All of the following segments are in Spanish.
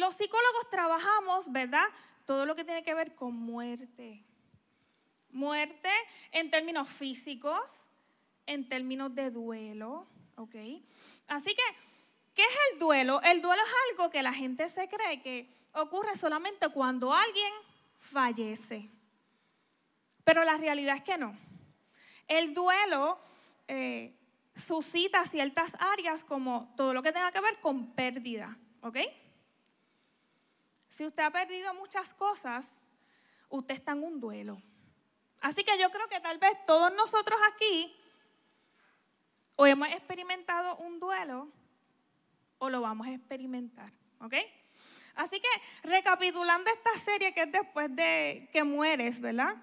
los psicólogos trabajamos, ¿verdad? Todo lo que tiene que ver con muerte. Muerte en términos físicos, en términos de duelo, ¿ok? Así que, ¿qué es el duelo? El duelo es algo que la gente se cree que ocurre solamente cuando alguien fallece. Pero la realidad es que no. El duelo suscita ciertas áreas como todo lo que tenga que ver con pérdida, ¿ok? Si usted ha perdido muchas cosas, usted está en un duelo. Así que yo creo que tal vez todos nosotros aquí o hemos experimentado un duelo o lo vamos a experimentar, ¿ok? Así que recapitulando esta serie que es después de que mueres, ¿verdad?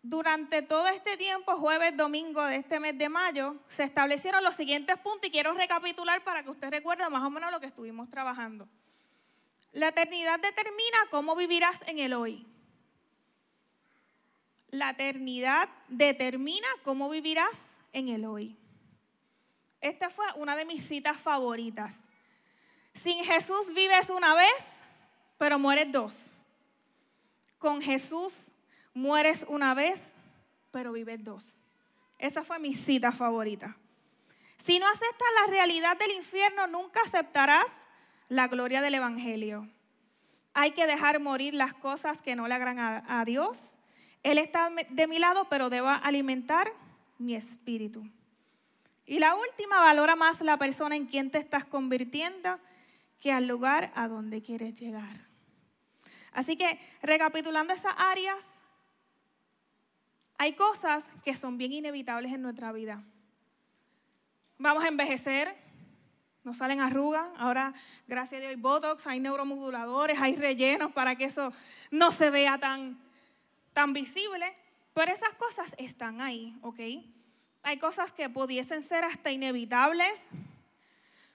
Durante todo este tiempo, jueves, domingo de este mes de mayo, se establecieron los siguientes puntos y quiero recapitular para que usted recuerde más o menos lo que estuvimos trabajando. La eternidad determina cómo vivirás en el hoy. La eternidad determina cómo vivirás en el hoy. Esta fue una de mis citas favoritas. Sin Jesús vives una vez, pero mueres dos. Con Jesús mueres una vez, pero vives dos. Esa fue mi cita favorita. Si no aceptas la realidad del infierno, nunca aceptarás la gloria del evangelio. Hay que dejar morir las cosas que no le agradan a Dios. Él está de mi lado, pero debo alimentar mi espíritu. Y la última, valora más la persona en quien te estás convirtiendo que al lugar a donde quieres llegar. Así que, recapitulando esas áreas, hay cosas que son bien inevitables en nuestra vida. Vamos a envejecer, nos salen arrugas, ahora gracias a Dios hay botox, hay neuromoduladores, hay rellenos para que eso no se vea tan visible, pero esas cosas están ahí, ¿ok? Hay cosas que pudiesen ser hasta inevitables,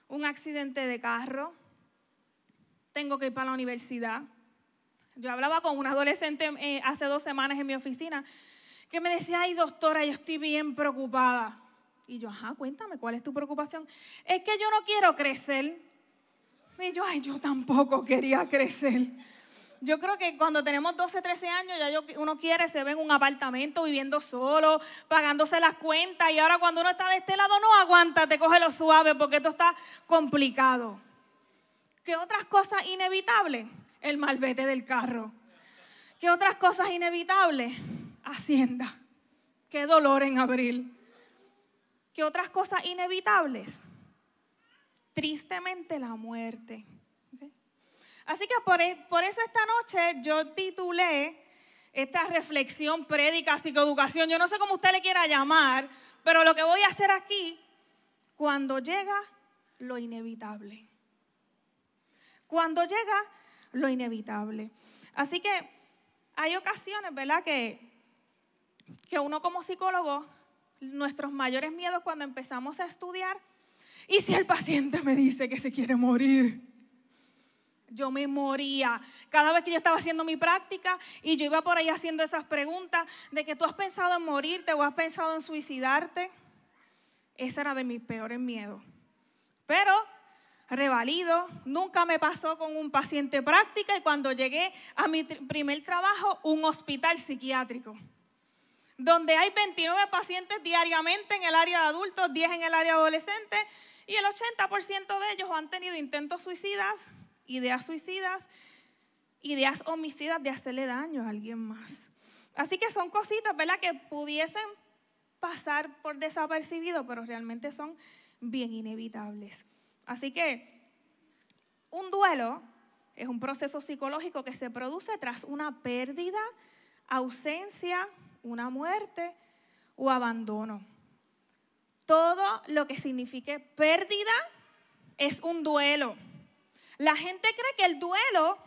un accidente de carro, tengo que ir para la universidad. Yo hablaba con una adolescente hace 2 semanas en mi oficina que me decía, ay doctora, yo estoy bien preocupada. Y yo, ajá, cuéntame, ¿cuál es tu preocupación? Es que yo no quiero crecer. Y yo, ay, yo tampoco quería crecer. Yo creo que cuando tenemos 12, 13 años, ya uno quiere, se ve en un apartamento viviendo solo, pagándose las cuentas. Y ahora cuando uno está de este lado, no aguanta, te coge lo suave porque esto está complicado. ¿Qué otras cosas inevitables? El malvete del carro. ¿Qué otras cosas inevitables? Hacienda. Qué dolor en abril. ¿Qué otras cosas inevitables? Tristemente la muerte. ¿Okay? Así que por eso esta noche yo titulé esta reflexión, prédica, psicoeducación, yo no sé cómo usted le quiera llamar, pero lo que voy a hacer aquí, cuando llega lo inevitable. Cuando llega lo inevitable. Así que hay ocasiones, ¿verdad?, que uno como psicólogo, nuestros mayores miedos cuando empezamos a estudiar, ¿y si el paciente me dice que se quiere morir? Yo me moría. Cada vez que yo estaba haciendo mi práctica y yo iba por ahí haciendo esas preguntas de que tú has pensado en morirte o has pensado en suicidarte, ese era de mis peores miedos. Pero revalido, nunca me pasó con un paciente práctica y cuando llegué a mi primer trabajo, un hospital psiquiátrico, donde hay 29 pacientes diariamente en el área de adultos, 10 en el área de adolescentes y el 80% de ellos han tenido intentos suicidas, ideas homicidas de hacerle daño a alguien más. Así que son cositas, ¿verdad?, que pudiesen pasar por desapercibido, pero realmente son bien inevitables. Así que un duelo es un proceso psicológico que se produce tras una pérdida, ausencia, una muerte o abandono. Todo lo que signifique pérdida es un duelo. La gente cree que el duelo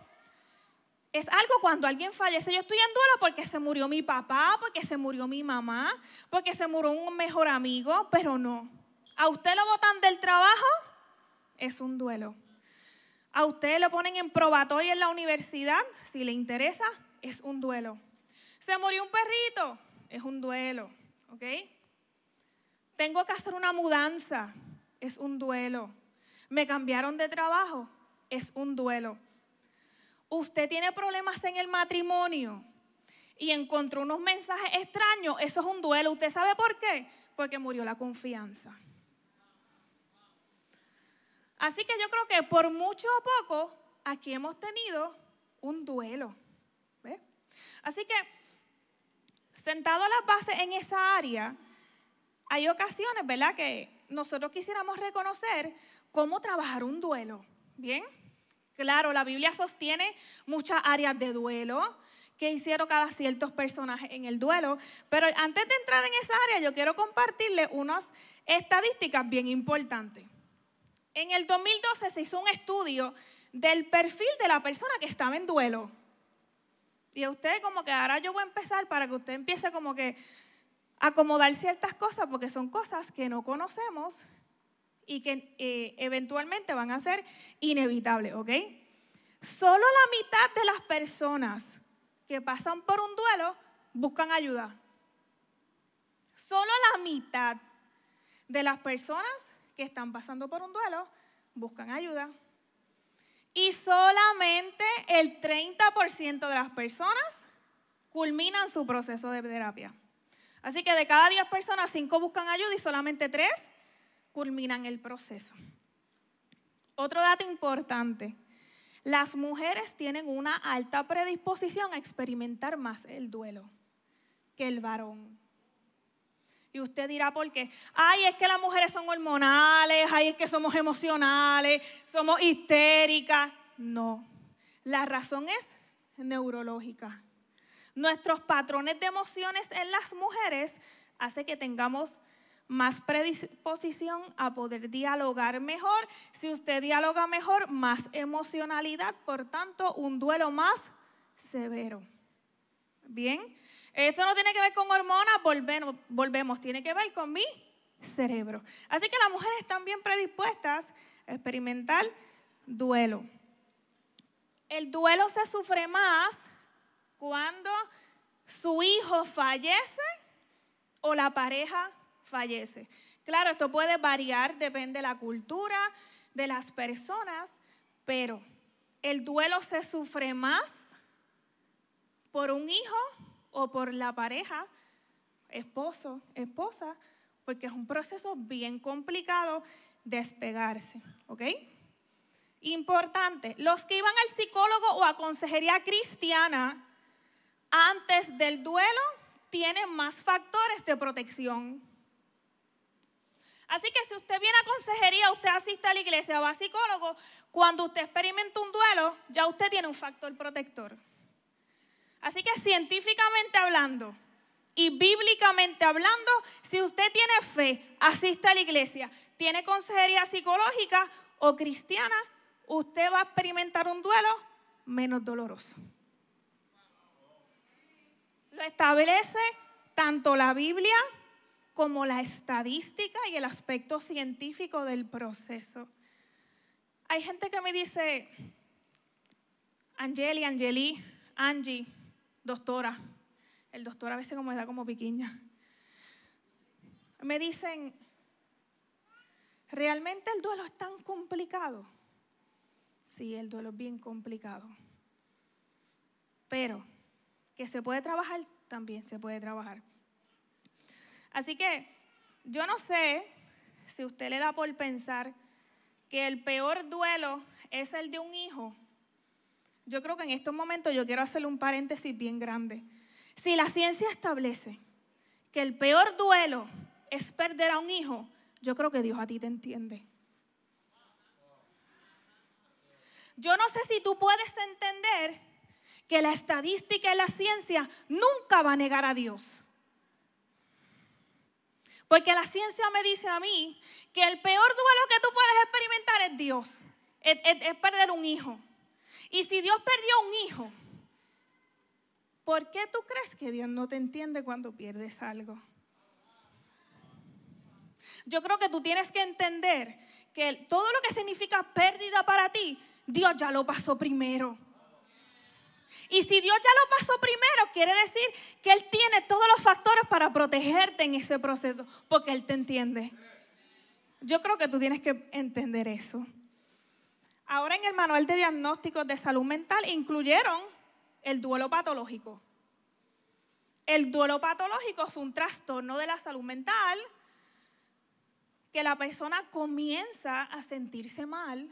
es algo cuando alguien fallece. Yo estoy en duelo porque se murió mi papá, porque se murió mi mamá, porque se murió un mejor amigo, pero no. ¿A usted lo botan del trabajo? Es un duelo. ¿A usted lo ponen en probatoria en la universidad? Si le interesa, es un duelo. ¿Se murió un perrito? Es un duelo, ¿ok? Tengo que hacer una mudanza, es un duelo. ¿Me cambiaron de trabajo? es un duelo. Usted tiene problemas en el matrimonio y encontró unos mensajes extraños, eso es un duelo. ¿Usted sabe por qué? Porque murió la confianza. Así que yo creo que por mucho o poco, aquí hemos tenido un duelo. ¿Ve? Así que, sentado a las bases en esa área, hay ocasiones, ¿verdad?, que nosotros quisiéramos reconocer cómo trabajar un duelo. ¿Bien? Claro, la Biblia sostiene muchas áreas de duelo que hicieron cada ciertos personajes en el duelo. Pero antes de entrar en esa área, yo quiero compartirles unas estadísticas bien importantes. En el 2012 se hizo un estudio del perfil de la persona que estaba en duelo. Y a usted como que ahora yo voy a empezar para que usted empiece como que a acomodar ciertas cosas, porque son cosas que no conocemos y que eventualmente van a ser inevitables, ¿ok? Solo la mitad de las personas que pasan por un duelo buscan ayuda. Solo la mitad de las personas que están pasando por un duelo buscan ayuda. Y solamente el 30% de las personas culminan su proceso de terapia. Así que de cada 10 personas, 5 buscan ayuda y solamente 3 culminan el proceso. Otro dato importante, las mujeres tienen una alta predisposición a experimentar más el duelo que el varón. Y usted dirá, ¿por qué? Ay, es que las mujeres son hormonales, ay, es que somos emocionales, somos histéricas. No, la razón es neurológica. Nuestros patrones de emociones en las mujeres hacen que tengamos más predisposición a poder dialogar mejor. Si usted dialoga mejor, más emocionalidad, por tanto, un duelo más severo. Bien, esto no tiene que ver con hormonas, volvemos, tiene que ver con mi cerebro. Así que las mujeres están bien predispuestas a experimentar duelo. El duelo se sufre más cuando su hijo fallece o la pareja fallece. Claro, esto puede variar, depende de la cultura, de las personas, pero el duelo se sufre más por un hijo o por la pareja, esposo, esposa, porque es un proceso bien complicado despegarse, ¿ok? Importante, los que iban al psicólogo o a consejería cristiana antes del duelo tienen más factores de protección. Así que si usted viene a consejería, usted asiste a la iglesia o va a psicólogo, cuando usted experimenta un duelo, ya usted tiene un factor protector. Así que científicamente hablando y bíblicamente hablando, si usted tiene fe, asiste a la iglesia, tiene consejería psicológica o cristiana, usted va a experimentar un duelo menos doloroso. Lo establece tanto la Biblia como la estadística y el aspecto científico del proceso. Hay gente que me dice, Angie, doctora. El doctor a veces como me da como piquiña. Me dicen, ¿realmente el duelo es tan complicado? Sí, el duelo es bien complicado. Pero que se puede trabajar, también se puede trabajar. Así que yo no sé si usted le da por pensar que el peor duelo es el de un hijo. Yo creo que en estos momentos yo quiero hacerle un paréntesis bien grande. Si la ciencia establece que el peor duelo es perder a un hijo, yo creo que Dios a ti te entiende. Yo no sé si tú puedes entender que la estadística y la ciencia nunca va a negar a Dios. Porque la ciencia me dice a mí que el peor duelo que tú puedes experimentar es Dios, es perder un hijo. Y si Dios perdió un hijo, ¿por qué tú crees que Dios no te entiende cuando pierdes algo? Yo creo que tú tienes que entender que todo lo que significa pérdida para ti, Dios ya lo pasó primero. Y si Dios ya lo pasó primero, quiere decir que Él tiene todos los factores para protegerte en ese proceso, porque Él te entiende. Yo creo que tú tienes que entender eso. ahora en el manual de diagnósticos de salud mental incluyeron el duelo patológico. El duelo patológico es un trastorno de la salud mental que la persona comienza a sentirse mal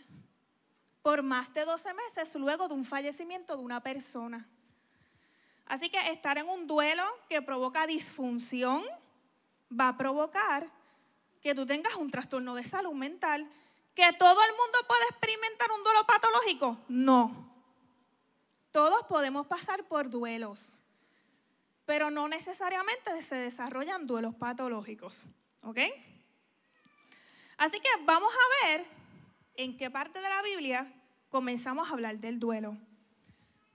por más de 12 meses luego de un fallecimiento de una persona. Así que estar en un duelo que provoca disfunción va a provocar que tú tengas un trastorno de salud mental. ¿Que todo el mundo puede experimentar un duelo patológico? No. Todos podemos pasar por duelos, pero no necesariamente se desarrollan duelos patológicos. ¿Ok? Así que vamos a ver en qué parte de la Biblia comenzamos a hablar del duelo.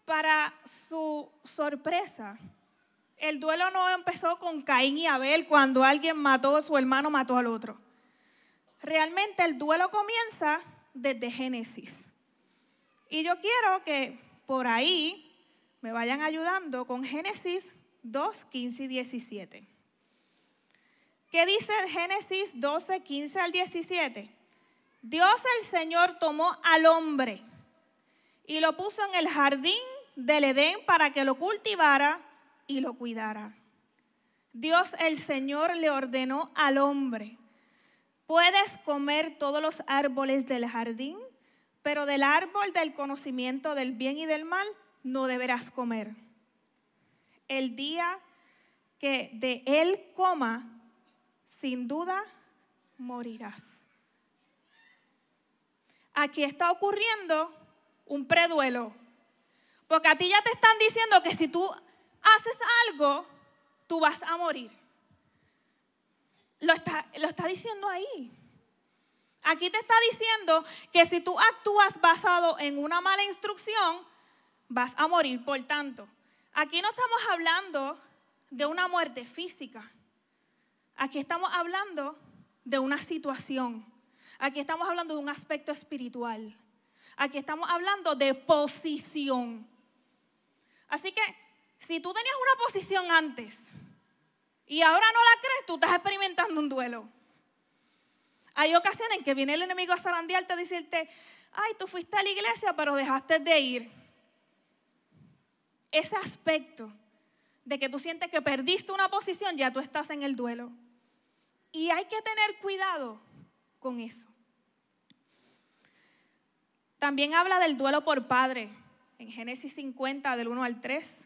Para su sorpresa, el duelo no empezó con Caín y Abel cuando alguien mató, su hermano mató al otro. Realmente el duelo comienza desde Génesis. Y yo quiero que por ahí me vayan ayudando con Génesis 2, 15 y 17. ¿Qué dice Génesis 12, 15 al 17? Dios el Señor tomó al hombre y lo puso en el jardín del Edén para que lo cultivara y lo cuidara. Dios el Señor le ordenó al hombre: puedes comer todos los árboles del jardín, pero del árbol del conocimiento del bien y del mal no deberás comer. El día que de él coma, sin duda morirás. Aquí está ocurriendo un preduelo, porque a ti ya te están diciendo que si tú haces algo, tú vas a morir. Lo está diciendo ahí. Aquí te está diciendo que si tú actúas basado en una mala instrucción, vas a morir. Por tanto, aquí no estamos hablando de una muerte física. Aquí estamos hablando de una situación. Aquí estamos hablando de un aspecto espiritual. Aquí estamos hablando de posición. Así que si tú tenías una posición antes y ahora no la crees, tú estás experimentando un duelo. Hay ocasiones en que viene el enemigo a zarandearte, a decirte: ay, tú fuiste a la iglesia, pero dejaste de ir. Ese aspecto de que tú sientes que perdiste una posición, ya tú estás en el duelo. Y hay que tener cuidado con eso. También habla del duelo por padre, en Génesis 50, del 1 al 3,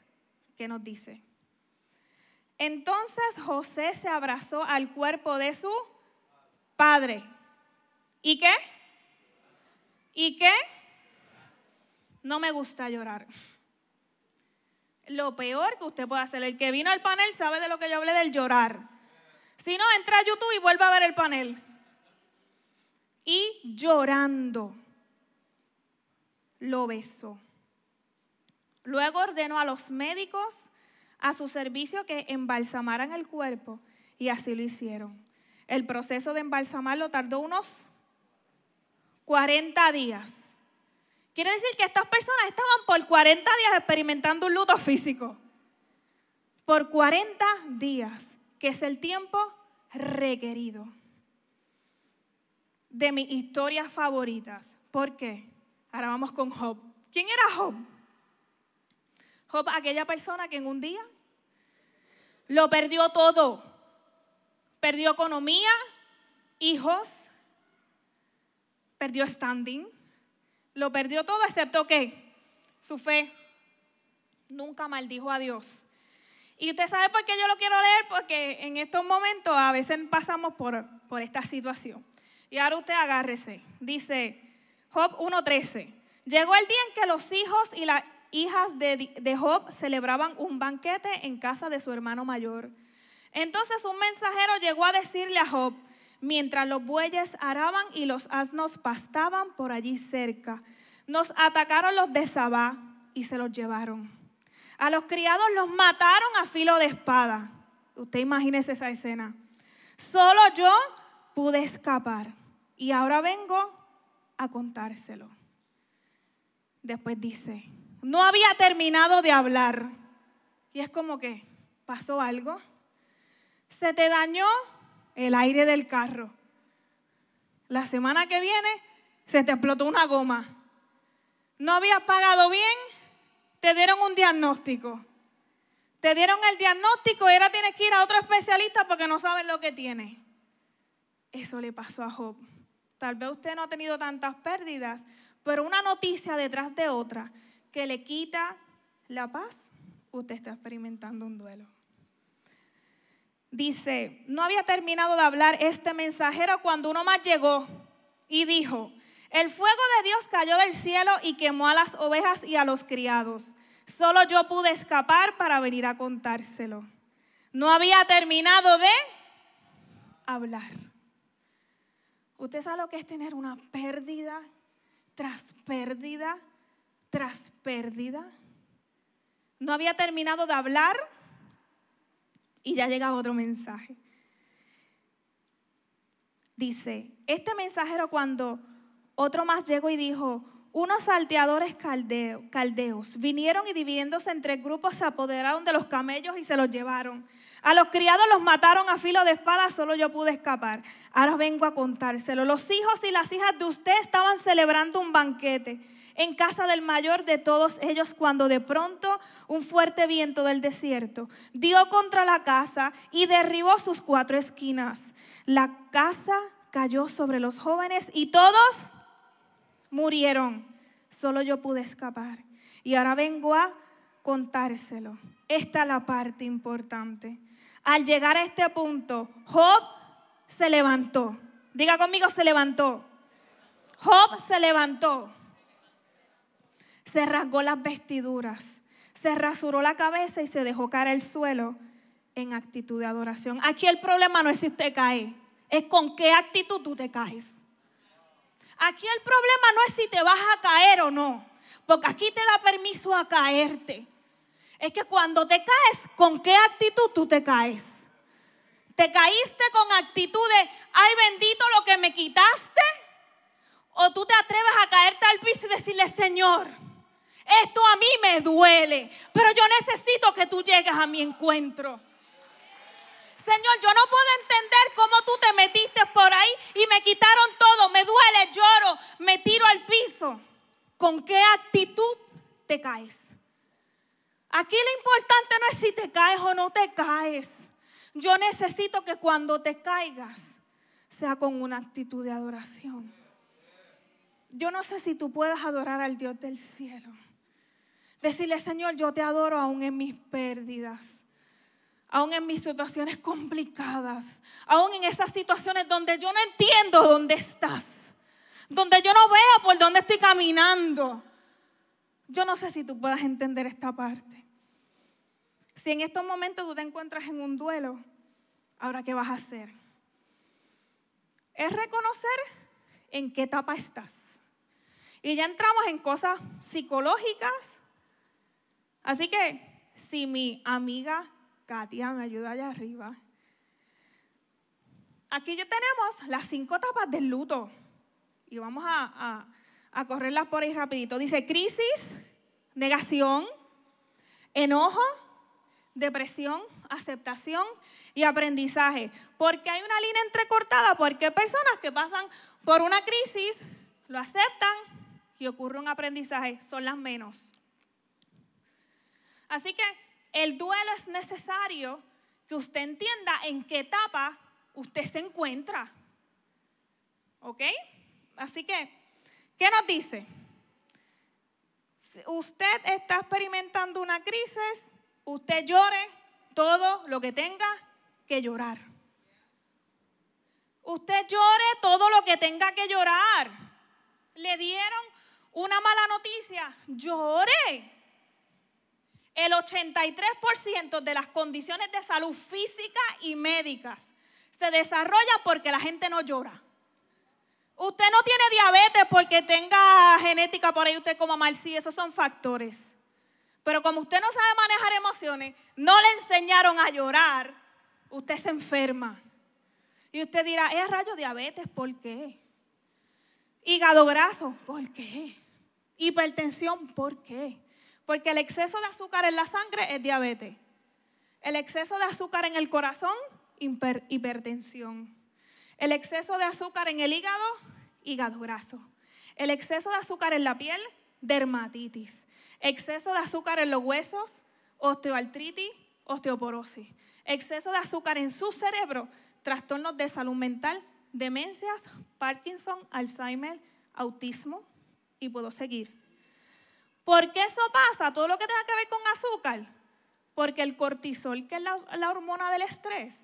que nos dice: entonces José se abrazó al cuerpo de su padre. ¿Y qué? ¿Y qué? No me gusta llorar. Lo peor que usted puede hacer, el que vino al panel sabe de lo que yo hablé del llorar. Si no, entra a YouTube y vuelve a ver el panel. Y llorando, lo besó. Luego ordenó a los médicos a su servicio que embalsamaran el cuerpo, y así lo hicieron. El proceso de embalsamarlo tardó unos 40 días. Quiere decir que estas personas estaban por 40 días experimentando un luto físico. Por 40 días, que es el tiempo requerido. De mis historias favoritas. ¿Por qué? Ahora vamos con Job. ¿Quién era Job? Job, aquella persona que en un día lo perdió todo. Perdió economía, hijos, perdió standing, lo perdió todo excepto que su fe. Nunca maldijo a Dios. Y usted sabe por qué yo lo quiero leer, porque en estos momentos a veces pasamos por esta situación. Y ahora usted agárrese. Dice Job 1:13. Llegó el día en que los hijos y las hijas de Job celebraban un banquete en casa de su hermano mayor. Entonces un mensajero llegó a decirle a Job: mientras los bueyes araban y los asnos pastaban por allí cerca, nos atacaron los de Sabá y se los llevaron. A los criados los mataron a filo de espada. Usted imagínese esa escena. Solo yo pude escapar y ahora vengo a contárselo. Después dice: no había terminado de hablar. Y es como que, ¿pasó algo? Se te dañó el aire del carro. La semana que viene se te explotó una goma. no habías pagado bien, te dieron un diagnóstico. Te dieron el diagnóstico y ahora tienes que ir a otro especialista porque no sabes lo que tienes. Eso le pasó a Job. Tal vez usted no ha tenido tantas pérdidas, pero una noticia detrás de otra que le quita la paz, usted está experimentando un duelo. Dice, no había terminado de hablar este mensajero cuando uno más llegó y dijo, el fuego de Dios cayó del cielo y quemó a las ovejas y a los criados. Solo yo pude escapar para venir a contárselo. No había terminado de hablar. ¿Usted sabe lo que es tener una pérdida tras pérdida tras pérdida? No había terminado de hablar y ya llegaba otro mensaje. Dice, este mensajero cuando otro más llegó y dijo, unos salteadores caldeos vinieron y dividiéndose en 3 grupos se apoderaron de los camellos y se los llevaron. A los criados los mataron a filo de espada, solo yo pude escapar. Ahora vengo a contárselo. Los hijos y las hijas de usted estaban celebrando un banquete en casa del mayor de todos ellos cuando de pronto un fuerte viento del desierto dio contra la casa y derribó sus 4 esquinas. La casa cayó sobre los jóvenes y todos murieron. Solo yo pude escapar. Y ahora vengo a contárselo. Esta es la parte importante. Al llegar a este punto, Job se levantó. Diga conmigo, se levantó. Job se levantó. Se rasgó las vestiduras. Se rasuró la cabeza y se dejó caer al suelo en actitud de adoración. Aquí el problema no es si usted cae, es con qué actitud tú te caes. Aquí el problema no es si te vas a caer o no, porque aquí te da permiso a caerte. Es que cuando te caes, ¿con qué actitud tú te caes? ¿Te caíste con actitud de, ay bendito lo que me quitaste? ¿O tú te atreves a caerte al piso y decirle, Señor, esto a mí me duele, pero yo necesito que tú llegues a mi encuentro? Señor, yo no puedo entender cómo tú te metiste por ahí y me quitaron todo. Me duele, lloro, me tiro al piso. ¿Con qué actitud te caes? Aquí lo importante no es si te caes o no te caes. Yo necesito que cuando te caigas sea con una actitud de adoración. Yo no sé si tú puedas adorar al Dios del cielo. Decirle, Señor, yo te adoro aún en mis pérdidas. Aún en mis situaciones complicadas, aún en esas situaciones donde yo no entiendo dónde estás, donde yo no veo por dónde estoy caminando. Yo no sé si tú puedas entender esta parte. Si en estos momentos tú te encuentras en un duelo, ahora ¿qué vas a hacer? Es reconocer en qué etapa estás. Y ya entramos en cosas psicológicas. Así que si mi amiga Katia me ayuda allá arriba. Aquí ya tenemos las 5 etapas del luto. Y vamos a correrlas por ahí rapidito. Dice crisis, negación, enojo, depresión, aceptación y aprendizaje. Porque hay una línea entrecortada, porque hay personas que pasan por una crisis, lo aceptan y ocurre un aprendizaje. Son las menos. Así que el duelo es necesario que usted entienda en qué etapa usted se encuentra. ¿Ok? Así que, ¿qué nos dice? Si usted está experimentando una crisis, usted llore todo lo que tenga que llorar. Usted llore todo lo que tenga que llorar. Le dieron una mala noticia, llore. El 83% de las condiciones de salud física y médicas se desarrollan porque la gente no llora. Usted no tiene diabetes porque tenga genética por ahí, usted coma mal, sí, esos son factores. Pero como usted no sabe manejar emociones, no le enseñaron a llorar, usted se enferma. Y usted dirá, ¿es rayo diabetes? ¿Por qué? Hígado graso, ¿por qué? Hipertensión, ¿por qué? Porque el exceso de azúcar en la sangre es diabetes. El exceso de azúcar en el corazón, hipertensión. El exceso de azúcar en el hígado, hígado graso. El exceso de azúcar en la piel, dermatitis. Exceso de azúcar en los huesos, osteoartritis, osteoporosis. Exceso de azúcar en su cerebro, trastornos de salud mental, demencias, Parkinson, Alzheimer, autismo y puedo seguir. ¿Por qué eso pasa? Todo lo que tenga que ver con azúcar. Porque el cortisol, que es la hormona del estrés,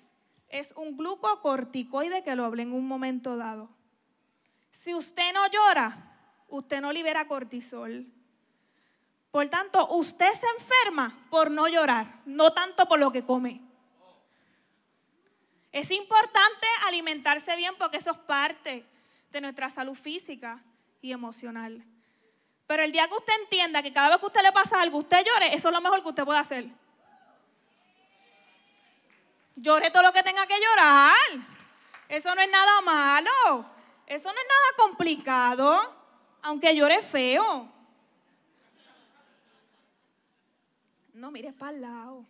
es un glucocorticoide que lo hablé en un momento dado. Si usted no llora, usted no libera cortisol. Por tanto, usted se enferma por no llorar, no tanto por lo que come. Es importante alimentarse bien porque eso es parte de nuestra salud física y emocional. Pero el día que usted entienda que cada vez que a usted le pasa algo, usted llore, eso es lo mejor que usted puede hacer. Llore todo lo que tenga que llorar. Eso no es nada malo. Eso no es nada complicado, aunque llore feo. No mires para el lado.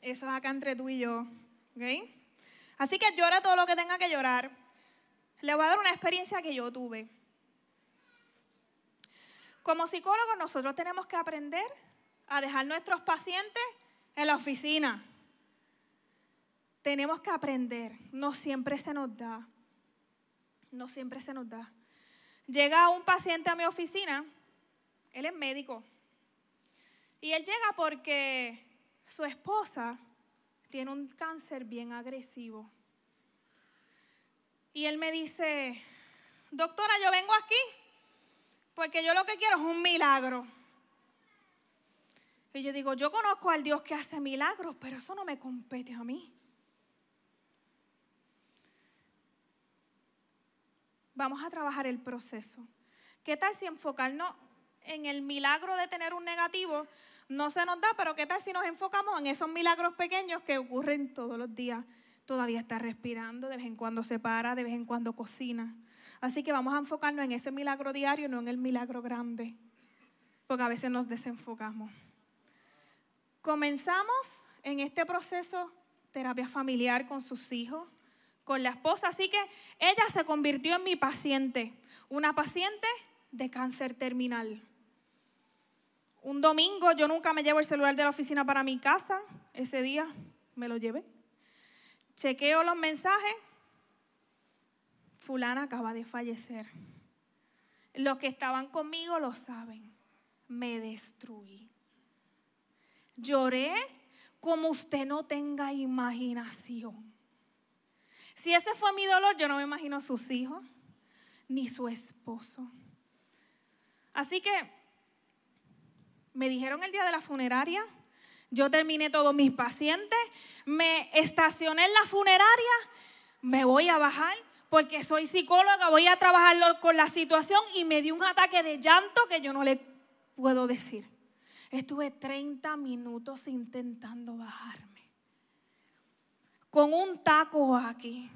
Eso es acá entre tú y yo. ¿Okay? Así que llore todo lo que tenga que llorar. Le voy a dar una experiencia que yo tuve. Como psicólogos nosotros tenemos que aprender a dejar nuestros pacientes en la oficina. Tenemos que aprender. No siempre se nos da. No siempre se nos da. Llega un paciente a mi oficina. Él es médico. Y él llega porque su esposa tiene un cáncer bien agresivo. Y él me dice, doctora, yo vengo aquí porque yo lo que quiero es un milagro. Y yo digo, yo conozco al Dios que hace milagros, pero eso no me compete a mí. Vamos a trabajar el proceso. ¿Qué tal si enfocarnos en el milagro de tener un negativo? No se nos da, pero ¿qué tal si nos enfocamos en esos milagros pequeños que ocurren todos los días? Todavía está respirando, de vez en cuando se para, de vez en cuando cocina. Así que vamos a enfocarnos en ese milagro diario, no en el milagro grande, porque a veces nos desenfocamos. Comenzamos en este proceso terapia familiar con sus hijos, con la esposa, así que ella se convirtió en mi paciente, una paciente de cáncer terminal. Un domingo, yo nunca me llevo el celular de la oficina para mi casa, ese día me lo llevé. Chequeo los mensajes, fulana acaba de fallecer. Los que estaban conmigo lo saben, me destruí. Lloré como usted no tenga imaginación. Si ese fue mi dolor, yo no me imagino sus hijos, ni su esposo. Así que me dijeron el día de la funeraria, yo terminé todos mis pacientes, me estacioné en la funeraria, me voy a bajar porque soy psicóloga, voy a trabajar con la situación y me dio un ataque de llanto que yo no le puedo decir. Estuve 30 minutos intentando bajarme, con un taco aquí,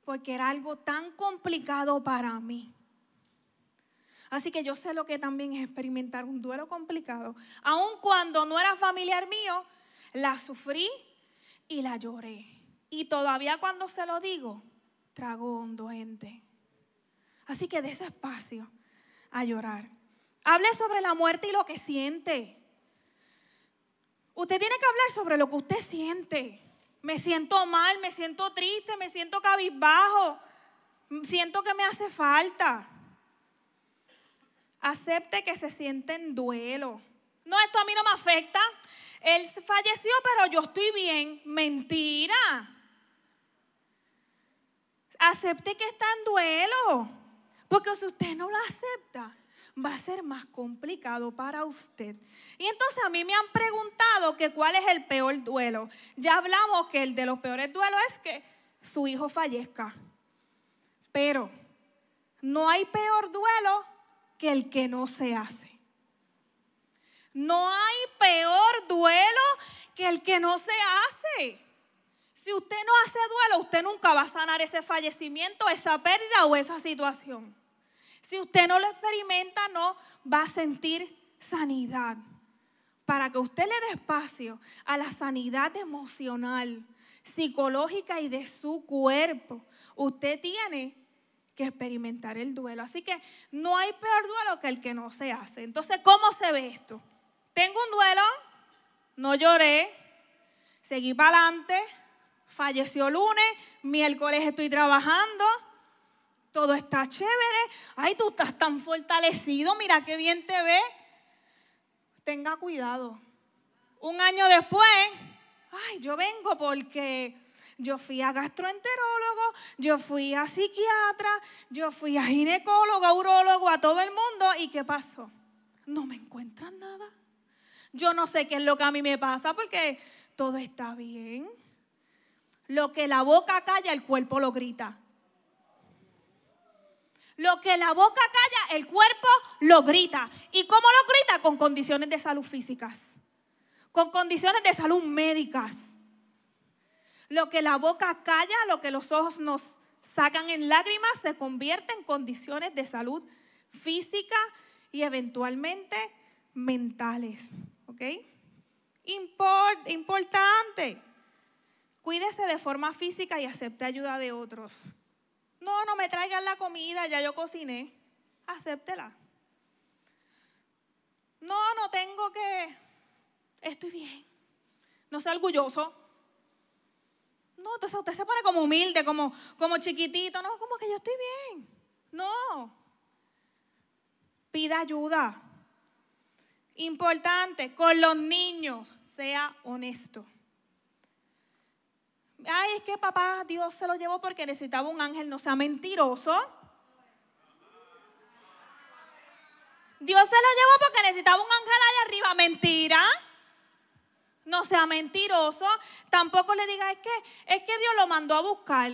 porque era algo tan complicado para mí. Así que yo sé lo que también es experimentar un duelo complicado. Aun cuando no era familiar mío, la sufrí y la lloré. Y todavía cuando se lo digo, trago hondo, gente. Así que de ese espacio a llorar. Hable sobre la muerte y lo que siente. Usted tiene que hablar sobre lo que usted siente. Me siento mal, me siento triste, me siento cabizbajo. Siento que me hace falta. Acepte que se siente en duelo. No, esto a mí no me afecta. Él falleció, pero yo estoy bien. Mentira. Acepte que está en duelo. Porque si usted no lo acepta, va a ser más complicado para usted. Y entonces a mí me han preguntado que cuál es el peor duelo. Ya hablamos que el de los peores duelos es que su hijo fallezca. Pero no hay peor duelo que el que no se hace. No hay peor duelo que el que no se hace. Si usted no hace duelo, usted nunca va a sanar ese fallecimiento, esa pérdida o esa situación. Si usted no lo experimenta, no va a sentir sanidad. Para que usted le dé espacio a la sanidad emocional, psicológica y de su cuerpo, usted tiene que experimentar el duelo. Así que no hay peor duelo que el que no se hace. Entonces, ¿cómo se ve esto? Tengo un duelo, no lloré, seguí para adelante, falleció lunes, miércoles estoy trabajando, todo está chévere. Ay, tú estás tan fortalecido, mira qué bien te ves. Tenga cuidado. Un año después, ay, yo vengo porque yo fui a gastroenterólogo, yo fui a psiquiatra, yo fui a ginecólogo, a urólogo, a todo el mundo. ¿Y qué pasó? No me encuentran nada. Yo no sé qué es lo que a mí me pasa porque todo está bien. Lo que la boca calla, el cuerpo lo grita. Lo que la boca calla, el cuerpo lo grita. ¿Y cómo lo grita? Con condiciones de salud físicas, con condiciones de salud médicas. Lo que la boca calla, lo que los ojos nos sacan en lágrimas, se convierte en condiciones de salud física y eventualmente mentales. ¿Ok? Importante. Cuídese de forma física y acepte ayuda de otros. No me traigan la comida, ya yo cociné. Acéptela. No tengo que... Estoy bien. No sea orgulloso. No, entonces usted se pone como humilde, como chiquitito. No, como que yo estoy bien. No. Pida ayuda. Importante, con los niños, sea honesto. Ay, es que papá, Dios se lo llevó porque necesitaba un ángel. No sea mentiroso. Dios se lo llevó porque necesitaba un ángel allá arriba. Mentira. No sea mentiroso. Tampoco le diga, es que Dios lo mandó a buscar.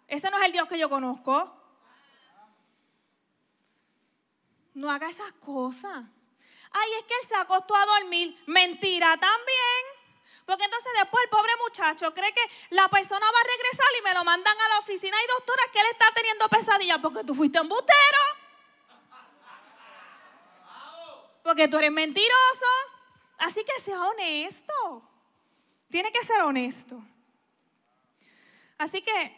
Ese no es el Dios que yo conozco. No haga esas cosas. Ay, es que él se acostó a dormir. Mentira también. Porque entonces después el pobre muchacho cree que la persona va a regresar y me lo mandan a la oficina. Y doctora, que él está teniendo pesadillas porque tú fuiste embustero. Porque tú eres mentiroso. Así que sea honesto. Tiene que ser honesto. Así que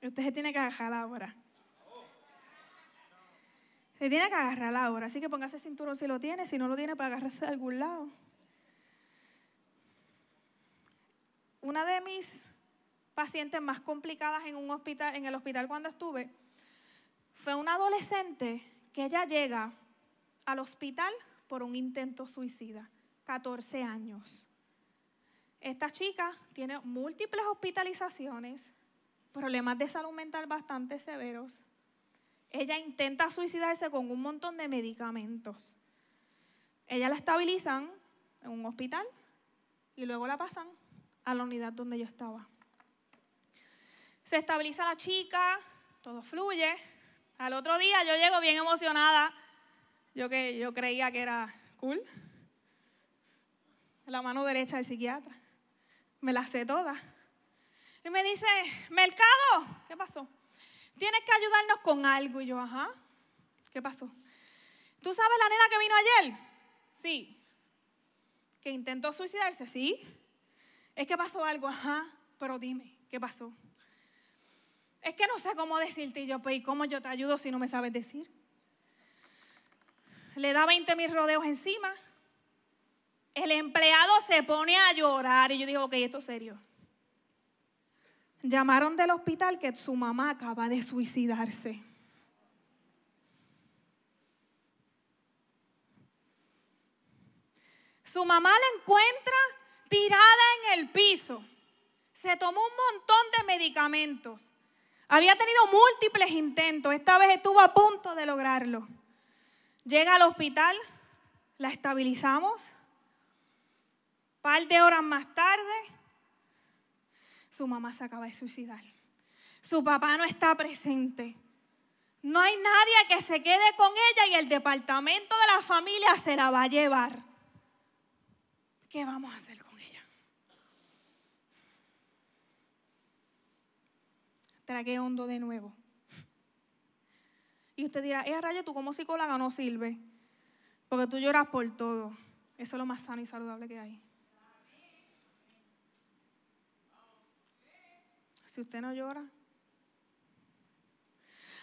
usted se tiene que agarrar ahora. Se tiene que agarrar ahora. Así que póngase cinturón si lo tiene. Si no lo tiene, para agarrarse de algún lado. Una de mis pacientes más complicadas en el hospital cuando estuve, fue una adolescente que ella llega al hospital por un intento suicida, 14 años. Esta chica tiene múltiples hospitalizaciones, problemas de salud mental bastante severos. Ella intenta suicidarse con un montón de medicamentos. Ella la estabilizan en un hospital y luego la pasan a la unidad donde yo estaba. Se estabiliza la chica, todo fluye. Al otro día yo llego bien emocionada. Yo creía que era cool. La mano derecha del psiquiatra. Me la sé toda. Y me dice, Mercado, ¿qué pasó? Tienes que ayudarnos con algo. Y yo, ajá, ¿qué pasó? ¿Tú sabes la nena que vino ayer? Sí. ¿Que intentó suicidarse? Sí. Es que pasó algo, ajá, pero dime, ¿qué pasó? Es que no sé cómo decirte. Y yo, pues, ¿y cómo yo te ayudo si no me sabes decir? Le da 20,000 rodeos encima. El empleado se pone a llorar y yo digo, ok, esto es serio. Llamaron del hospital que su mamá acaba de suicidarse. Su mamá la encuentra tirada en el piso. Se tomó un montón de medicamentos. Había tenido múltiples intentos. Esta vez estuvo a punto de lograrlo. Llega al hospital, la estabilizamos. Un par de horas más tarde, su mamá se acaba de suicidar. Su papá no está presente. No hay nadie que se quede con ella y el departamento de la familia se la va a llevar. ¿Qué vamos a hacer con ella? Tragué hondo de nuevo. Y usted dirá, Rayo, tú como psicóloga no sirve. Porque tú lloras por todo. Eso es lo más sano y saludable que hay. Si usted no llora.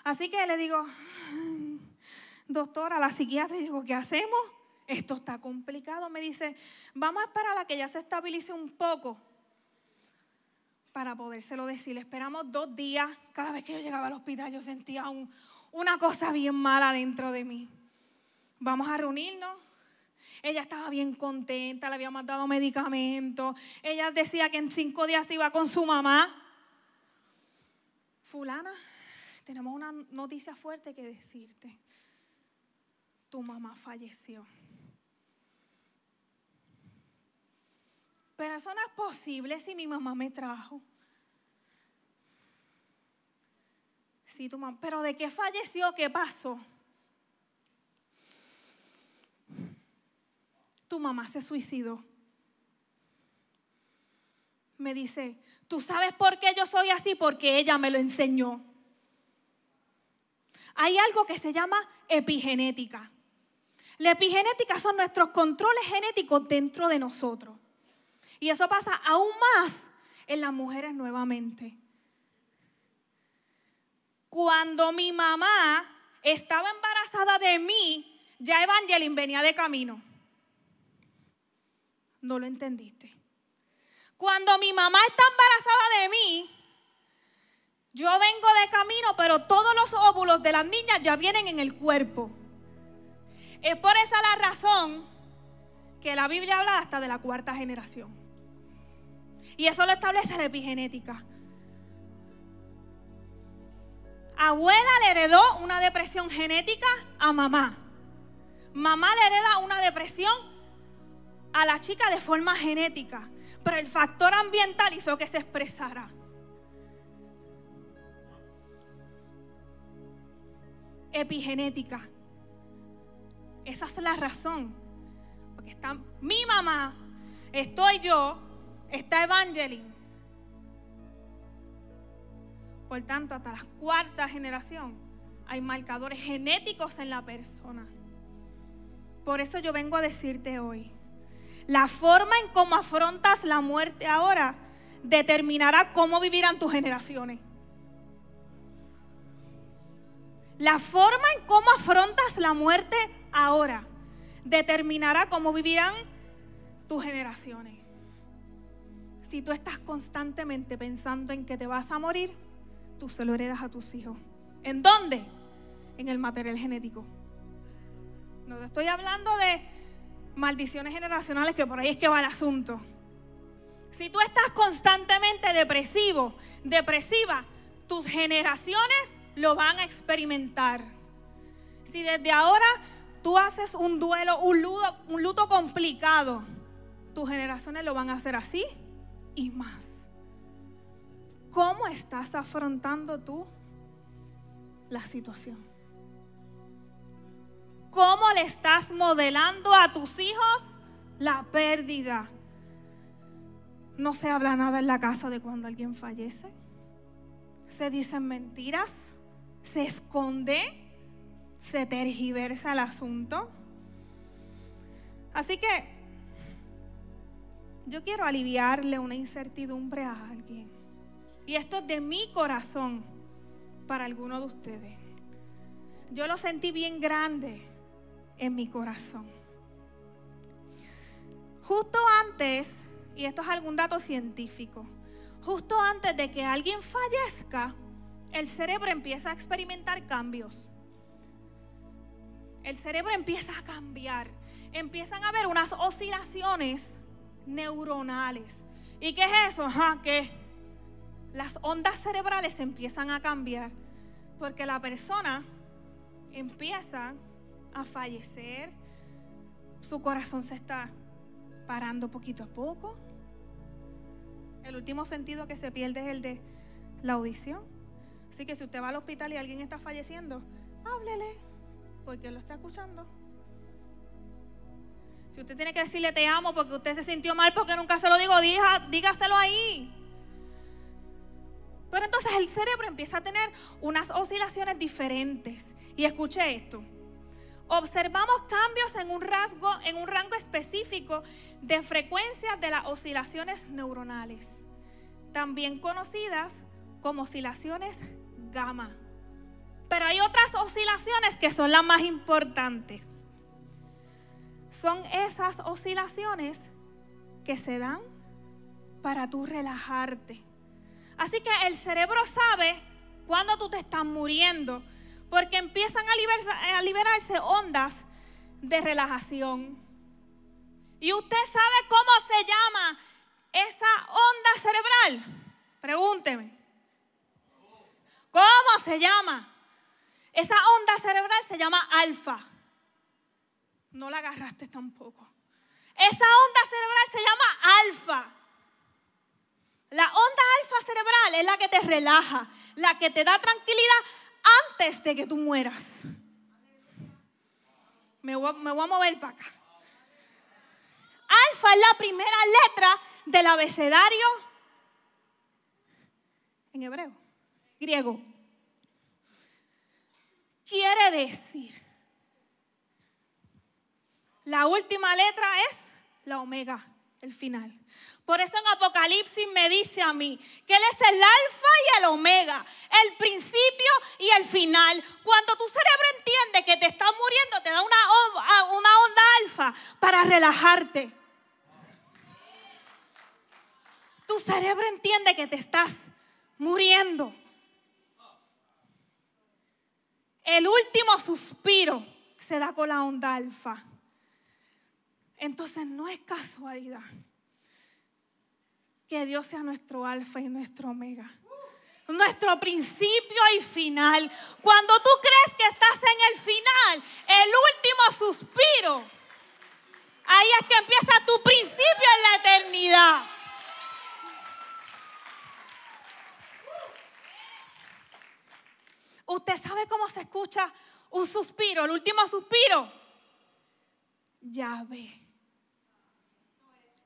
Así que le digo, doctora, la psiquiatra, y digo, ¿qué hacemos? Esto está complicado. Me dice, vamos a esperar a que ella se estabilice un poco para podérselo decir. Esperamos 2 días. Cada vez que yo llegaba al hospital yo sentía una cosa bien mala dentro de mí. Vamos a reunirnos. Ella estaba bien contenta, le habíamos dado medicamentos. Ella decía que en 5 días iba con su mamá. Fulana, tenemos una noticia fuerte que decirte. Tu mamá falleció. Pero eso no es posible si mi mamá me trajo. Sí, tu mamá. ¿Pero de qué falleció? ¿Qué pasó? Tu mamá se suicidó. Me dice, ¿tú sabes por qué yo soy así? Porque ella me lo enseñó. Hay algo que se llama epigenética. La epigenética son nuestros controles genéticos dentro de nosotros. Y eso pasa aún más en las mujeres nuevamente. Cuando mi mamá estaba embarazada de mí, ya Evangeline venía de camino. No lo entendiste. Cuando mi mamá está embarazada de mí, yo vengo de camino, pero todos los óvulos de las niñas ya vienen en el cuerpo. Es por esa la razón que la Biblia habla hasta de la 4ª generación. Y eso lo establece la epigenética. Abuela le heredó una depresión genética a mamá. Mamá le hereda una depresión a la chica de forma genética. Pero el factor ambiental hizo que se expresara. Epigenética. Esa es la razón. Porque está mi mamá, estoy yo, está Evangeline. Por tanto, hasta la 4ª generación hay marcadores genéticos en la persona. Por eso yo vengo a decirte hoy, la forma en cómo afrontas la muerte ahora determinará cómo vivirán tus generaciones. La forma en cómo afrontas la muerte ahora determinará cómo vivirán tus generaciones. Si tú estás constantemente pensando en que te vas a morir, tú se lo heredas a tus hijos. ¿En dónde? En el material genético. No te estoy hablando de maldiciones generacionales, que por ahí es que va el asunto. Si tú estás constantemente depresivo, depresiva, tus generaciones lo van a experimentar. Si desde ahora tú haces un duelo, un luto complicado, tus generaciones lo van a hacer así y más. ¿Cómo estás afrontando tú la situación? ¿Cómo le estás modelando a tus hijos la pérdida? No se habla nada en la casa de cuando alguien fallece. Se dicen mentiras, se esconde, se tergiversa el asunto. Así que yo quiero aliviarle una incertidumbre a alguien. Y esto es de mi corazón para algunos de ustedes. Yo lo sentí bien grande en mi corazón. Justo antes, y esto es algún dato científico, justo antes de que alguien fallezca, el cerebro empieza a experimentar cambios. El cerebro empieza a cambiar. Empiezan a haber unas oscilaciones neuronales. ¿Y qué es eso? Que las ondas cerebrales empiezan a cambiar porque la persona empieza a fallecer, su corazón se está parando poquito a poco. El último sentido que se pierde es el de la audición. Así que si usted va al hospital y alguien está falleciendo, háblele, porque él lo está escuchando. Si usted tiene que decirle te amo porque usted se sintió mal porque nunca se lo digo, dígaselo ahí. Pero entonces el cerebro empieza a tener unas oscilaciones diferentes. Y escuche esto. Observamos cambios en un rango específico de frecuencias de las oscilaciones neuronales, también conocidas como oscilaciones gamma. Pero hay otras oscilaciones que son las más importantes. Son esas oscilaciones que se dan para tú relajarte. Así que el cerebro sabe cuando tú te estás muriendo, porque empiezan a liberarse ondas de relajación. ¿Y usted sabe cómo se llama esa onda cerebral? Pregúnteme. ¿Cómo se llama? Esa onda cerebral se llama alfa. No la agarraste tampoco. Esa onda cerebral se llama alfa. La onda alfa cerebral es la que te relaja, la que te da tranquilidad antes de que tú mueras. Me voy a mover para acá. Alfa es la primera letra del abecedario en hebreo, griego. Quiere decir, la última letra es la omega, el final. Por eso en Apocalipsis me dice a mí que Él es el alfa y el omega, el principio y el final. Cuando tu cerebro entiende que te estás muriendo, te da una onda alfa para relajarte. Tu cerebro entiende que te estás muriendo. El último suspiro se da con la onda alfa. Entonces no es casualidad que Dios sea nuestro alfa y nuestro omega, nuestro principio y final. Cuando tú crees que estás en el final, el último suspiro, ahí es que empieza tu principio en la eternidad. ¿Usted sabe cómo se escucha un suspiro, el último suspiro? Yahvé.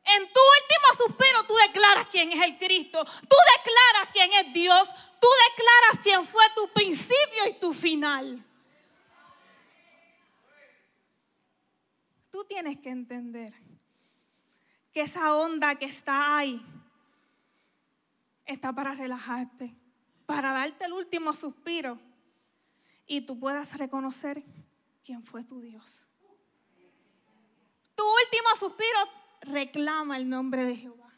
En tu último suspiro tú declaras quién es el Cristo. Tú declaras quién es Dios. Tú declaras quién fue tu principio y tu final. Tú tienes que entender que esa onda que está ahí está para relajarte, para darte el último suspiro y tú puedas reconocer quién fue tu Dios. Tu último suspiro reclama el nombre de Jehová.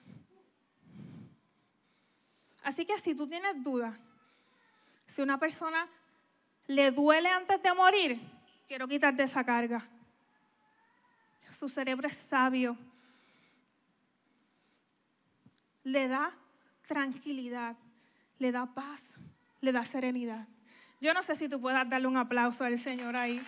Así que si tú tienes dudas, si una persona le duele antes de morir, quiero quitarte esa carga. Su cerebro es sabio. Le da tranquilidad, le da paz, le da serenidad. Yo no sé si tú puedas darle un aplauso al Señor ahí.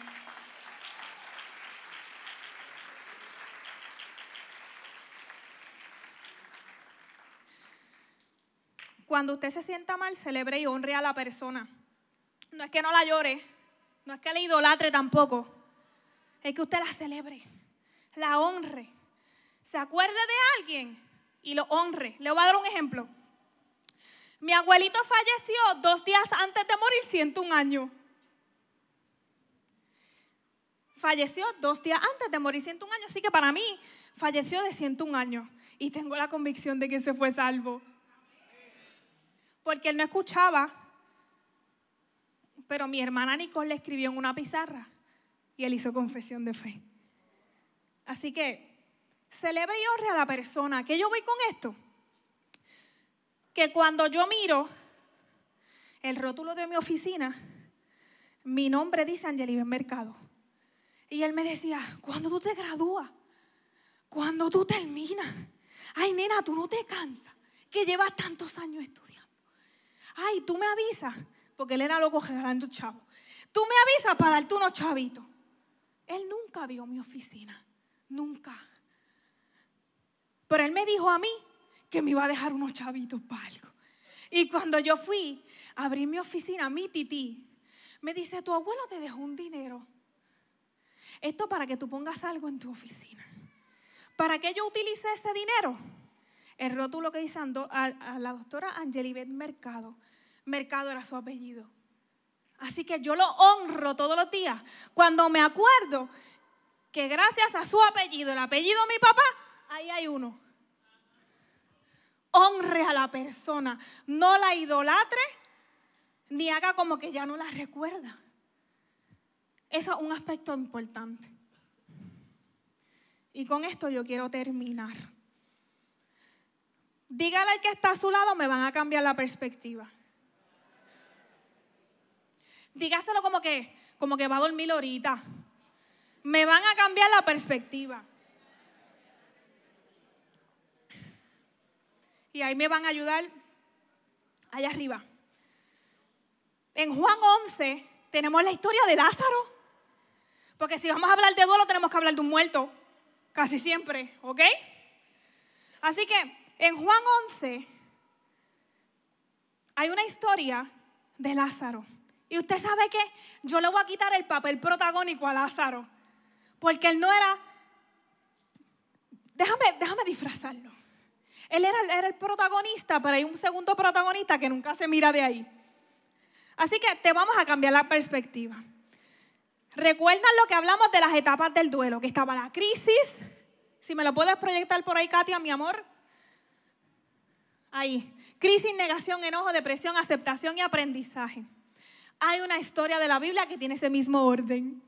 Cuando usted se sienta mal, celebre y honre a la persona. No es que no la llore, no es que la idolatre tampoco. Es que usted la celebre, la honre. Se acuerde de alguien y lo honre. Le voy a dar un ejemplo. Mi abuelito falleció 2 días antes de morir, 101 años. Falleció 2 días antes de morir, 101 años. Así que para mí, falleció de 101 años. Y tengo la convicción de que se fue salvo. Porque él no escuchaba, pero mi hermana Nicole le escribió en una pizarra y él hizo confesión de fe. Así que celebre y honre a la persona. ¿Qué yo voy con esto? Que cuando yo miro el rótulo de mi oficina, mi nombre dice Angelibet Mercado. Y él me decía, ¿cuándo tú te gradúas? ¿Cuándo tú terminas? Ay, nena, tú no te cansas, que llevas tantos años estudiando. Ay, tú me avisas, porque él era loco regalando chavos. Tú me avisas para darte unos chavitos. Él nunca vio mi oficina, nunca. Pero él me dijo a mí que me iba a dejar unos chavitos para algo. Y cuando yo fui a abrir mi oficina, mi tití me dice, tu abuelo te dejó un dinero. Esto para que tú pongas algo en tu oficina. ¿Para qué yo utilicé ese dinero? El rótulo que dice a la doctora Angelibet Mercado. Mercado era su apellido. Así que yo lo honro todos los días. Cuando me acuerdo que gracias a su apellido, el apellido de mi papá, ahí hay uno. Honre a la persona. No la idolatre, ni haga como que ya no la recuerda. Eso es un aspecto importante. Y con esto yo quiero terminar. Dígale al que está a su lado, me van a cambiar la perspectiva. Dígaselo como que va a dormir ahorita. Me van a cambiar la perspectiva. Y ahí me van a ayudar allá arriba. En Juan 11 tenemos la historia de Lázaro. Porque si vamos a hablar de duelo, tenemos que hablar de un muerto. Casi siempre, ¿ok? Así que en Juan 11 hay una historia de Lázaro. Y usted sabe que yo le voy a quitar el papel protagónico a Lázaro. Porque él no era... Déjame disfrazarlo. Él era el protagonista, pero hay un segundo protagonista que nunca se mira de ahí. Así que te vamos a cambiar la perspectiva. ¿Recuerdan lo que hablamos de las etapas del duelo? Que estaba la crisis. Si me lo puedes proyectar por ahí, Katia, mi amor. Ahí. Crisis, negación, enojo, depresión, aceptación y aprendizaje. Hay una historia de la Biblia que tiene ese mismo orden.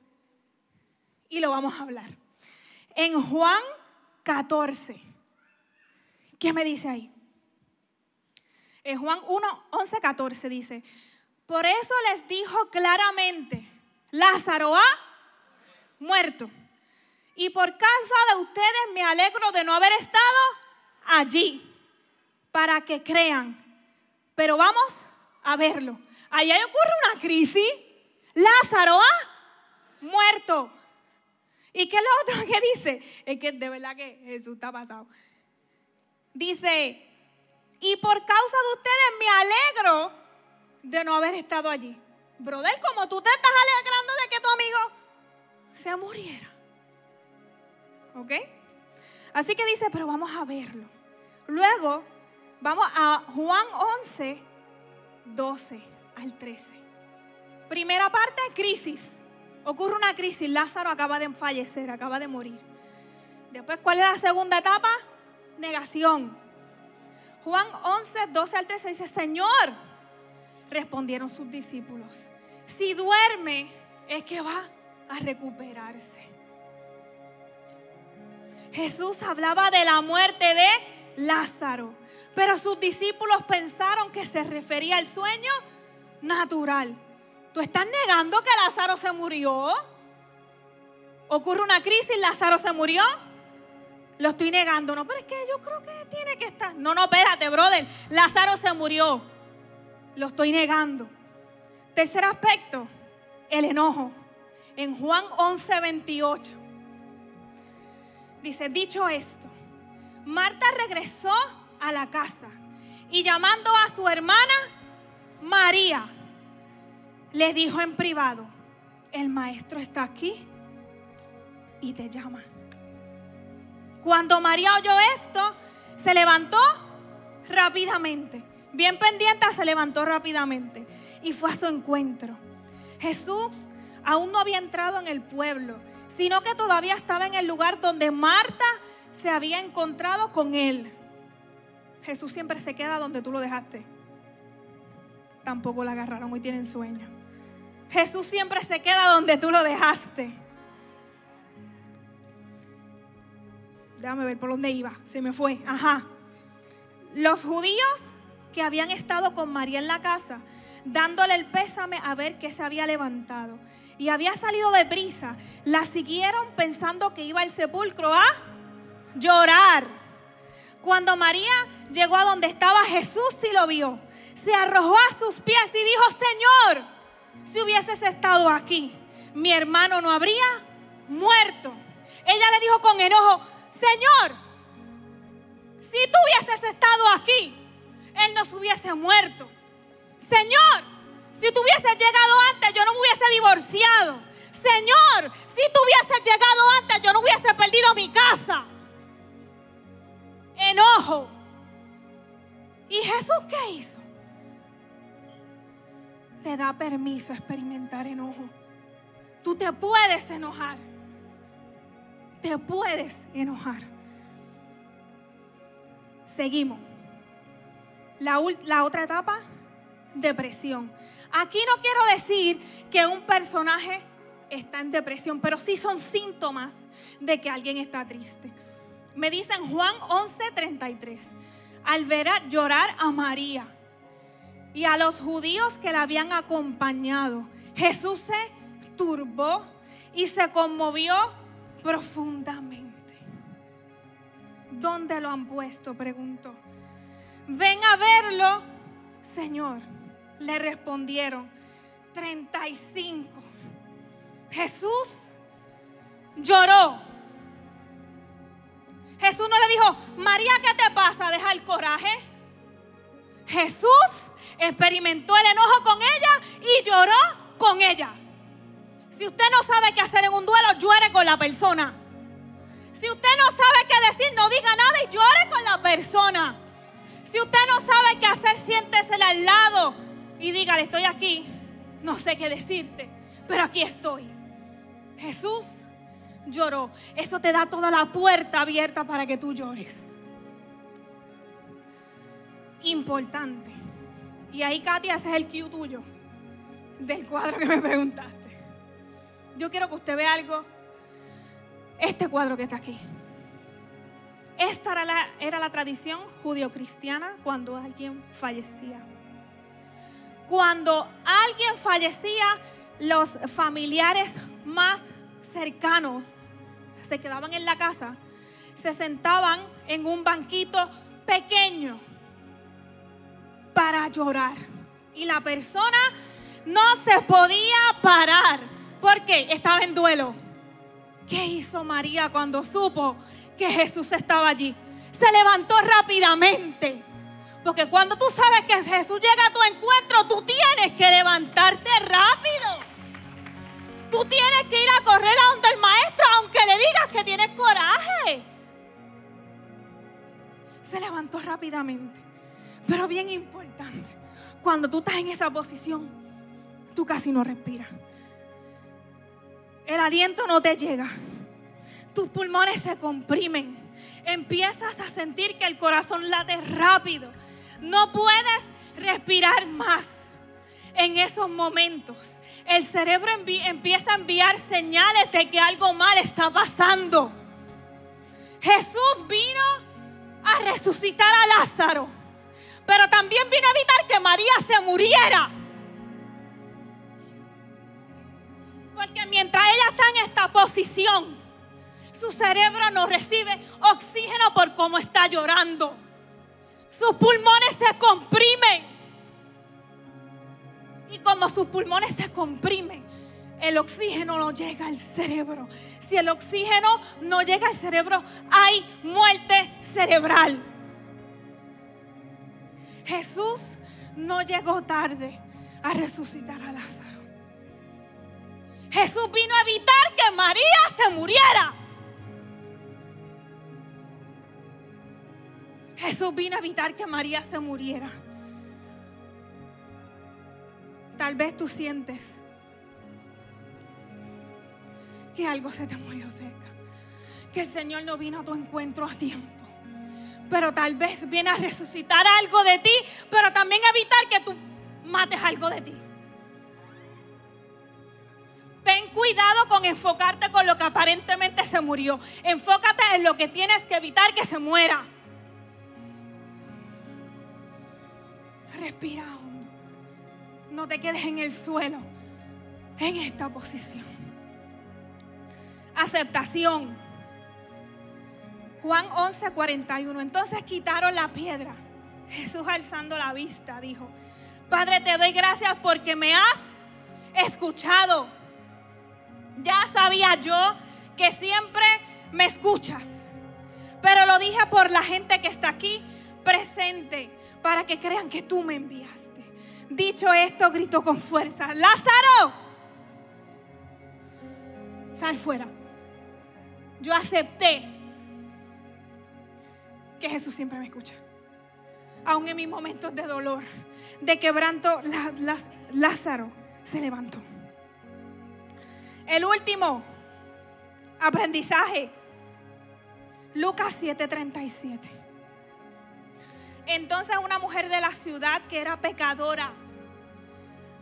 Y lo vamos a hablar. En Juan 14. ¿Qué me dice ahí? En Juan 11, 14 dice: por eso les dijo claramente, Lázaro ha muerto. Y por causa de ustedes me alegro de no haber estado allí, para que crean. Pero vamos a verlo. Allá ocurre una crisis. Lázaro ha muerto. ¿Y qué es lo otro que dice? Es que de verdad que Jesús está pasado. Dice, y por causa de ustedes me alegro de no haber estado allí. Brother, como tú te estás alegrando de que tu amigo se muriera. ¿Ok? Así que dice, pero vamos a verlo. Luego, vamos a Juan 11, 12 al 13. Primera parte, crisis. Ocurre una crisis. Lázaro acaba de fallecer, acaba de morir. Después, ¿cuál es la segunda etapa? Negación. Juan 11, 12 al 13 dice, Señor, respondieron sus discípulos, si duerme es que va a recuperarse. Jesús hablaba de la muerte de Lázaro, pero sus discípulos pensaron que se refería al sueño natural. ¿Tú estás negando que Lázaro se murió? ¿Ocurre una crisis, Lázaro se murió? Lo estoy negando. No, pero es que yo creo que tiene que estar. No, espérate, brother. Lázaro se murió. Lo estoy negando. Tercer aspecto, el enojo. En Juan 11, 28. Dice, dicho esto, Marta regresó a la casa y llamando a su hermana María, le dijo en privado, el maestro está aquí y te llama. Cuando María oyó esto, se levantó rápidamente. Bien pendiente, se levantó rápidamente y fue a su encuentro. Jesús aún no había entrado en el pueblo, sino que todavía estaba en el lugar donde Marta se había encontrado con él. Jesús siempre se queda donde tú lo dejaste. Tampoco la agarraron, hoy tienen sueño. Jesús siempre se queda donde tú lo dejaste. Déjame ver por dónde iba, se me fue. Los judíos que habían estado con María en la casa, dándole el pésame a ver que se había levantado y había salido de prisa, la siguieron pensando que iba al sepulcro a llorar. Cuando María llegó a donde estaba Jesús y lo vio, se arrojó a sus pies y dijo, Señor, si hubieses estado aquí, mi hermano no habría muerto. Ella le dijo con enojo, Señor, si tú hubieses estado aquí, él no se hubiese muerto. Señor, si tú hubieses llegado antes, yo no me hubiese divorciado. Señor, si tú hubieses llegado antes, yo no hubiese perdido mi casa. Enojo. ¿Y Jesús qué hizo? Te da permiso a experimentar enojo. Tú te puedes enojar. Te puedes enojar. Seguimos. La otra etapa, depresión. Aquí no quiero decir que un personaje está en depresión, pero sí son síntomas de que alguien está triste. Me dicen Juan 11:33, al ver llorar a María y a los judíos que la habían acompañado, Jesús se turbó y se conmovió profundamente. ¿Dónde lo han puesto?, preguntó. Ven a verlo, Señor, le respondieron. 35. Jesús lloró. Jesús no le dijo, María, ¿qué te pasa? Deja el coraje. Jesús experimentó el enojo con ella y lloró con ella. Si usted no sabe qué hacer en un duelo, llore con la persona. Si usted no sabe qué decir, no diga nada y llore con la persona. Si usted no sabe qué hacer, siéntesele al lado y dígale, estoy aquí, no sé qué decirte, pero aquí estoy. Jesús lloró. Eso te da toda la puerta abierta para que tú llores. Importante. Y ahí, Katia, ese es el cue tuyo del cuadro que me preguntaste. Yo quiero que usted vea algo. Este cuadro que está aquí. Esta era la tradición judio-cristiana cuando alguien fallecía. Cuando alguien fallecía, los familiares más cercanos se quedaban en la casa, se sentaban en un banquito pequeño para llorar. Y la persona no se podía parar porque estaba en duelo. ¿Qué hizo María cuando supo que Jesús estaba allí? Se levantó rápidamente. Porque cuando tú sabes que Jesús llega a tu encuentro, tú tienes que levantarte rápido. Tú tienes que ir a correr a donde el maestro, aunque le digas que tienes coraje. Se levantó rápidamente. Pero bien importante, cuando tú estás en esa posición, tú casi no respiras. El aliento no te llega. Tus pulmones se comprimen. Empiezas a sentir que el corazón late rápido. No puedes respirar más. En esos momentos, el cerebro empieza a enviar señales de que algo mal está pasando. Jesús vino a resucitar a Lázaro, pero también vino a evitar que María se muriera. Porque mientras ella está en esta posición, su cerebro no recibe oxígeno por cómo está llorando. Sus pulmones se comprimen. Y como sus pulmones se comprimen, el oxígeno no llega al cerebro. Si el oxígeno no llega al cerebro, hay muerte cerebral. Jesús no llegó tarde a resucitar a Lázaro. Jesús vino a evitar que María se muriera. Jesús vino a evitar que María se muriera. Tal vez tú sientes que algo se te murió cerca, que el Señor no vino a tu encuentro a tiempo, pero tal vez viene a resucitar algo de ti, pero también a evitar que tú mates algo de ti. Ten cuidado con enfocarte con lo que aparentemente se murió. Enfócate en lo que tienes que evitar que se muera. Respira hondo. No te quedes en el suelo, en esta posición. Aceptación. Juan 11:41. Entonces quitaron la piedra. Jesús, alzando la vista, dijo: Padre, te doy gracias porque me has escuchado. Ya sabía yo que siempre me escuchas, pero lo dije por la gente que está aquí presente, para que crean que tú me enviaste. Dicho esto, gritó con fuerza: Lázaro, sal fuera. Yo acepté que Jesús siempre me escucha. Aún en mis momentos de dolor, de quebranto, Lázaro se levantó. El último aprendizaje, Lucas 7:37. Entonces una mujer de la ciudad que era pecadora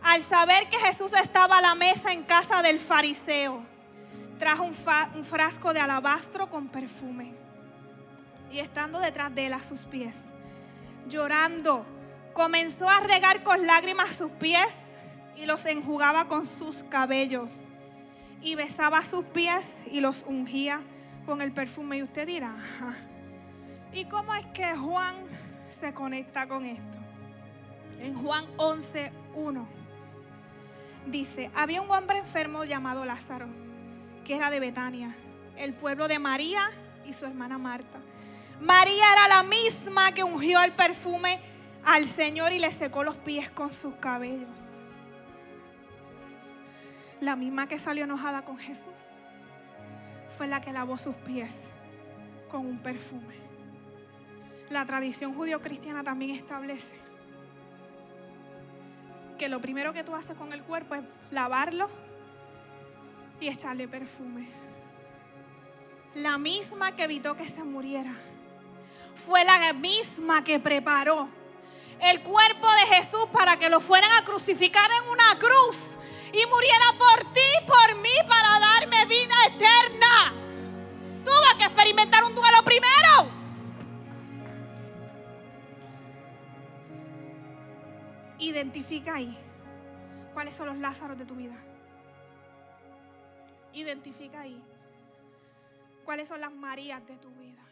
al saber que Jesús estaba a la mesa en casa del fariseo, trajo un frasco de alabastro con perfume. Y estando detrás de él a sus pies, llorando, comenzó a regar con lágrimas sus pies y los enjugaba con sus cabellos. Y besaba sus pies y los ungía con el perfume. Y usted dirá, ajá, ¿y cómo es que Juan se conecta con esto? En Juan 11:1 dice, había un hombre enfermo llamado Lázaro, que era de Betania, el pueblo de María y su hermana Marta. María era la misma que ungió el perfume al Señor y le secó los pies con sus cabellos. La misma que salió enojada con Jesús fue la que lavó sus pies con un perfume. La tradición judío-cristiana también establece que lo primero que tú haces con el cuerpo es lavarlo y echarle perfume. La misma que evitó que se muriera fue la misma que preparó el cuerpo de Jesús para que lo fueran a crucificar en una cruz y muriera por ti y por mí para darme vida eterna. Tuvo que experimentar un duelo primero. Identifica ahí cuáles son los Lázaros de tu vida. Identifica ahí cuáles son las Marías de tu vida.